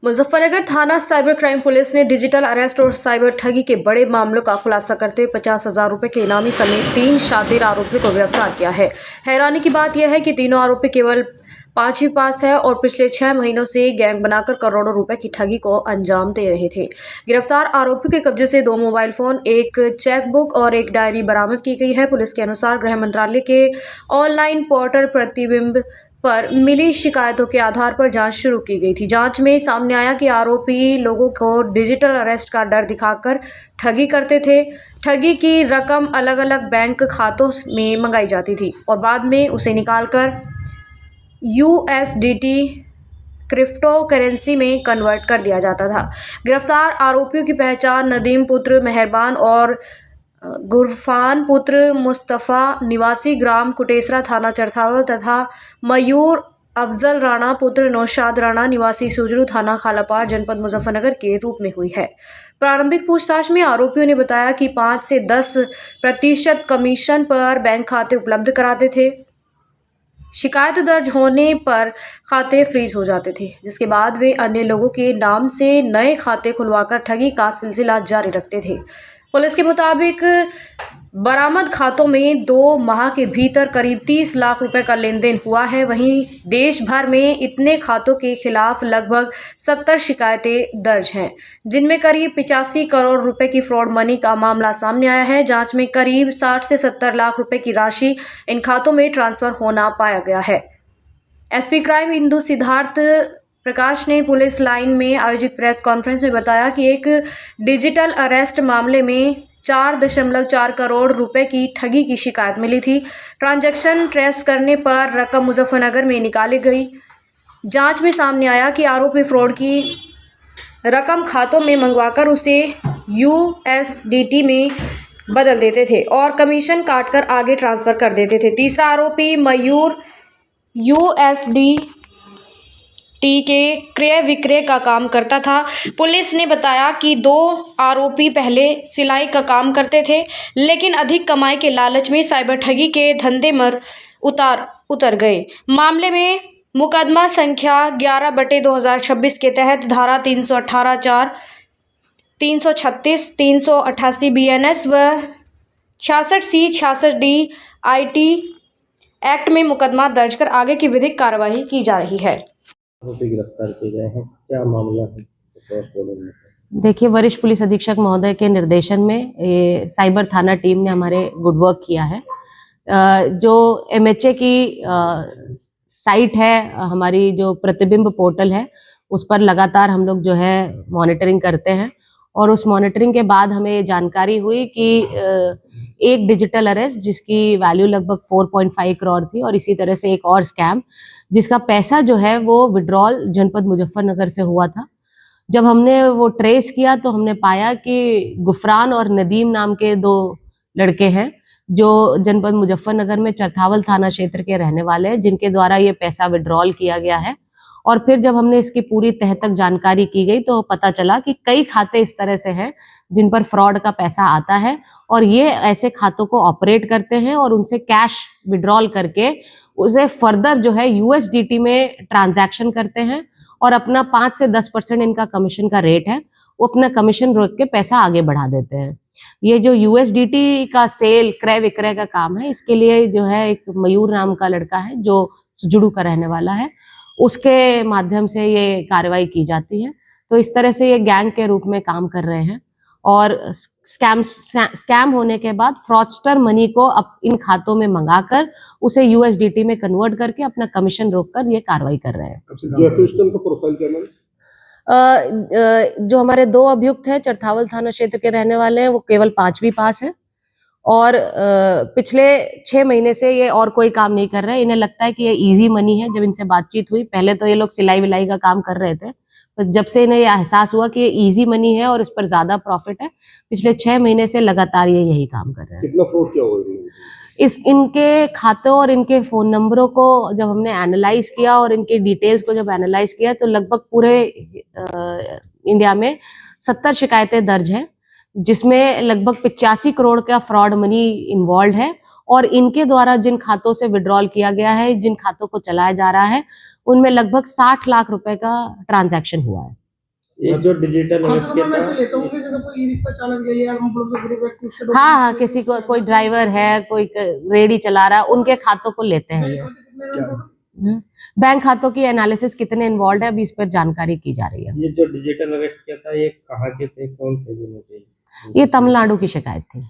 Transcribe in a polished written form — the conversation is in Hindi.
मुजफ्फरनगर थाना साइबर क्राइम पुलिस ने डिजिटल अरेस्ट और साइबर ठगी के बड़े मामलों का खुलासा करते हुए 50,000 रुपए के इनामी समेत 3 शातिर आरोपियों को गिरफ्तार किया है। हैरानी की बात यह है कि तीनों आरोपी केवल 5वीं पास है और पिछले 6 महीनों से गैंग बनाकर करोड़ों रुपए की ठगी को अंजाम दे रहे थे। गिरफ्तार आरोपियों के कब्जे से 2 मोबाइल फोन, एक चेकबुक और एक डायरी बरामद की गई है। पुलिस के अनुसार गृह मंत्रालय के ऑनलाइन पोर्टल प्रतिबिंब पर मिली शिकायतों के आधार पर जांच शुरू की गई थी। जांच में सामने आया कि आरोपी लोगों को डिजिटल अरेस्ट का डर दिखाकर ठगी करते थे। ठगी की रकम अलग अलग बैंक खातों में मंगाई जाती थी और बाद में उसे निकालकर USDT क्रिप्टो करेंसी में कन्वर्ट कर दिया जाता था। गिरफ्तार आरोपियों की पहचान नदीम पुत्र मेहरबान और गुरफान पुत्र मुस्तफ़ा निवासी ग्राम कुटेसरा थाना चरथावल तथा मयूर अफजल राणा पुत्र नौशाद राणा निवासी सुजरू थाना खालापार जनपद मुजफ्फरनगर के रूप में हुई है। प्रारंभिक पूछताछ में आरोपियों ने बताया कि 5 से 10% कमीशन पर बैंक खाते उपलब्ध कराते थे। शिकायत दर्ज होने पर खाते फ्रीज हो जाते थे, जिसके बाद वे अन्य लोगों के नाम से नए खाते खुलवाकर ठगी का सिलसिला जारी रखते थे। पुलिस के मुताबिक बरामद खातों में 2 माह के भीतर करीब 30 लाख रुपए का लेन देन हुआ है। वहीं देश भर में इतने खातों के खिलाफ लगभग 70 शिकायतें दर्ज हैं, जिनमें करीब 85 करोड़ रुपए की फ्रॉड मनी का मामला सामने आया है। जांच में करीब 60 से 70 लाख रुपए की राशि इन खातों में ट्रांसफर होना पाया गया है। SP क्राइम इंदु सिद्धार्थ प्रकाश ने पुलिस लाइन में आयोजित प्रेस कॉन्फ्रेंस में बताया कि एक डिजिटल अरेस्ट मामले में 4.4 करोड़ रुपए की ठगी की शिकायत मिली थी। ट्रांजैक्शन ट्रेस करने पर रकम मुजफ्फरनगर में निकाली गई। जांच में सामने आया कि आरोपी फ्रॉड की रकम खातों में मंगवाकर उसे USDT में बदल देते थे और कमीशन काटकर आगे ट्रांसफर कर देते थे। तीसरा आरोपी मयूर USDT के क्रय विक्रय का काम करता था। पुलिस ने बताया कि 2 आरोपी पहले सिलाई का काम करते थे, लेकिन अधिक कमाई के लालच में साइबर ठगी के धंधे में उतर गए। मामले में मुकदमा संख्या 11/2026 के तहत धारा 318(4), 336, 388 BNS व 66C, 66D IT एक्ट में मुकदमा दर्ज कर आगे की विधिक कार्रवाई की जा रही है। गिरफ्तार किए गए हैं, क्या मामला है? देखिए, वरिष्ठ पुलिस अधीक्षक महोदय के निर्देशन में ये साइबर थाना टीम ने हमारे गुड वर्क किया है। जो MHA की साइट है, हमारी जो प्रतिबिंब पोर्टल है, उस पर लगातार हम लोग जो है मॉनिटरिंग करते हैं और उस मॉनिटरिंग के बाद हमें ये जानकारी हुई कि एक डिजिटल अरेस्ट जिसकी वैल्यू लगभग 4.5 करोड़ थी और इसी तरह से एक और स्कैम जिसका पैसा जो है वो विड्रॉल जनपद मुजफ्फरनगर से हुआ था। जब हमने वो ट्रेस किया तो हमने पाया कि गुफरान और नदीम नाम के 2 लड़के हैं जो जनपद मुजफ्फरनगर में चरथावल थाना क्षेत्र के रहने वाले हैं, जिनके द्वारा ये पैसा विड्रॉल किया गया है। और फिर जब हमने इसकी पूरी तह तक जानकारी की गई तो पता चला कि कई खाते इस तरह से हैं जिन पर फ्रॉड का पैसा आता है और ये ऐसे खातों को ऑपरेट करते हैं और उनसे कैश विड्रॉल करके उसे फर्दर जो है USDT में ट्रांजैक्शन करते हैं और अपना 5 से 10% इनका कमीशन का रेट है, वो अपना कमीशन रोक के पैसा आगे बढ़ा देते हैं। ये जो USDT का सेल क्रय विक्रय का काम है, इसके लिए जो है एक मयूर नाम का लड़का है जो सुजुड़ू का रहने वाला है, उसके माध्यम से ये कार्रवाई की जाती है। तो इस तरह से ये गैंग के रूप में काम कर रहे हैं और स्कैम होने के बाद फ्रॉडस्टर मनी को इन खातों में मंगाकर उसे USDT में कन्वर्ट करके अपना कमीशन रोककर ये कार्रवाई कर रहे हैं। का प्रोफाइल क्या है? जो हमारे 2 अभियुक्त हैं चरथावल थाना क्षेत्र के रहने वाले हैं, वो केवल 5वीं पास है और पिछले 6 महीने से ये और कोई काम नहीं कर रहे हैं। इन्हें लगता है कि ये इजी मनी है। जब इनसे बातचीत हुई, पहले तो ये लोग सिलाई विलाई का काम कर रहे थे, तो जब से इन्हें यह एहसास हुआ कि ये इजी मनी है और इस पर ज्यादा प्रॉफिट है, पिछले 6 महीने से लगातार ये यही काम कर रहे हैं। कितना फ्रॉड क्या हो रहा है? इनके खातों और इनके फोन नंबरों को जब हमने एनालाइज किया और इनके डिटेल्स को जब एनालाइज किया तो लगभग पूरे इंडिया में 70 शिकायतें दर्ज हैं, जिसमें लगभग 85 करोड़ का फ्रॉड मनी इन्वॉल्व है और इनके द्वारा जिन खातों से विड्रॉल किया गया है, जिन खातों को चलाया जा रहा है, उनमें लगभग 60 लाख रुपए का ट्रांजैक्शन हुआ है। ये जो डिजिटल हाँ, अरेस्ट तो किया मैं ऐसे था, लेता हूँ कि जैसे कोई ई रिक्शा चालक है या मतलब जो गरीब व्यक्ति उसके हाँ हाँ, किसी को कोई ड्राइवर है, कोई रेडी चला रहा है, उनके खातों को लेते हैं ये। बैंक खातों की एनालिसिस कितने इन्वॉल्व है, अभी इस पर जानकारी की जा रही है। ये जो डिजिटल अरेस्ट किया था ये कहाँ के थे, कौन थे जिन्होंने किया? ये तमिलनाडु की शिकायत थी।